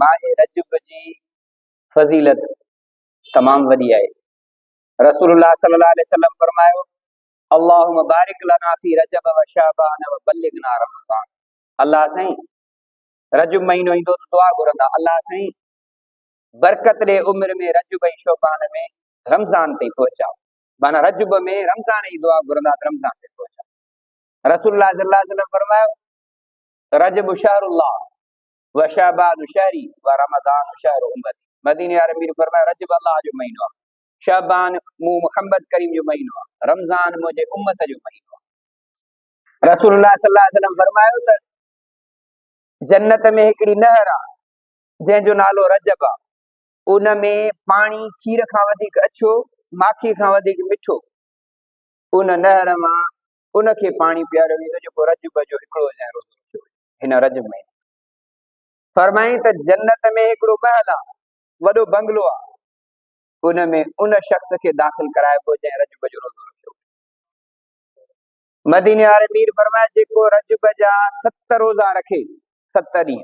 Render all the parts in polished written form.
माह रजब जी फजीलत तमाम वॾी आहे। रसूलुल्लाह सल्लल्लाहु अलैहि वसल्लम फरमायो, अल्लाहुम्मा बारिक लना फी रजब व शाबान व बल्लिगना रमज़ान। अल्लाह साईं रजब महीनो ईंदो त दुआ घुरंदा, अल्लाह साईं बरकत ॾे उम्र में रजब ऐं शोबान में रमज़ान ताईं पहुचाओ। माना रजब में रमज़ान जी दुआ घुरंदा त रमज़ान ताईं पहुचाओ। रसूलुल्लाह सल्लल्लाहु अलैहि वसल्लम फरमायो, रजब शहरुल्लाह व शाबान शहरी व रमज़ान शहर उम्मती। मदीने वारे अमीर फरमायो, रजब अल्लाह जो महीनो आहे, शाबान मूं मुहम्मद करीम जो महीनो आहे, रमज़ान मुंहिंजे उम्मत जो महीनो आहे। रसूलुल्लाह सल्लल्लाहु अलैहि वसल्लम फरमायो त जन्नत में हिकिड़ी नहर आहे जंहिंजो नालो रजब आहे। उन में पाणी खीर खां वधीक अछो, माखी खां वधीक मिठो। उन नहर मां उनखे पाणी पीआरियो वेंदो जेको रजब जो हिकिड़ो ॾींहुं रोज़ो रखियो हिन रजब में। फरमाई त जन्नत में हिकिड़ो महल आहे, वॾो बंगलो आहे, उन में उन शख्स खे दाख़िल कराइबो जंहिं रजब जो रोज़ो रखियो। मदीने वारे मीर फरमाया, जेको रजब जा 7 रोज़ा रखे, 7 ॾींहं,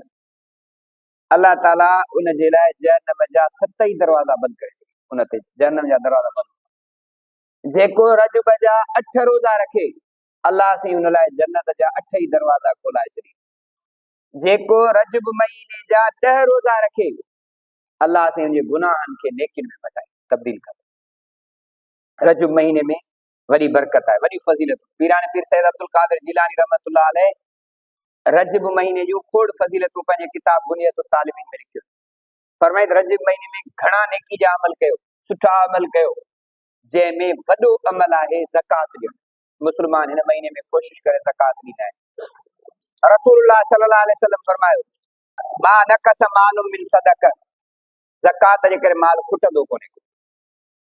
अल्लाह ताला उन जे लाइ जहन्नम जा 7 ई दरवाजा बंदि करे छॾे, उन ते जहन्नम जा दरवाजा बंदि। जेको रजब जा 8 रोज़ा रखे, अल्लाह साईं उन लाइ जन्नत जा 8 ई दरवाजा खोलाए छॾे। जेको रजब महीने जा 10 रोज़ा रखे, अल्लाह साईं उनजे गुनाहनि खे नेकिन में मटाए तब्दील करे। रजब महीने में वॾी बरकत आहे, वॾी फज़ीलत। पीराने पीर सैयद अब्दुल कादिर जिलानी रहमतुल्लाह अलैह रजब महीने जूं खोड़ फज़ीलतूं पंहिंजे किताब बुनियतुत तालिबीन में लिखियो। फरमाए रजब महीने में घणा नेकी जा अमल कयो, सुठा अमल कयो, जंहिंमें वॾो अमल आहे ज़कात ॾियणु। मुस्लमान हिन महीने में कोशिश करे ज़कात ॾींदा आहिनि। रसूलुल्लाह सल्लल्लाहु अलैहि वसल्लम फरमायो, मा नकस मालुम मिन सदक़ह, ज़कात जे करे माल खुटंदो कोन्हे।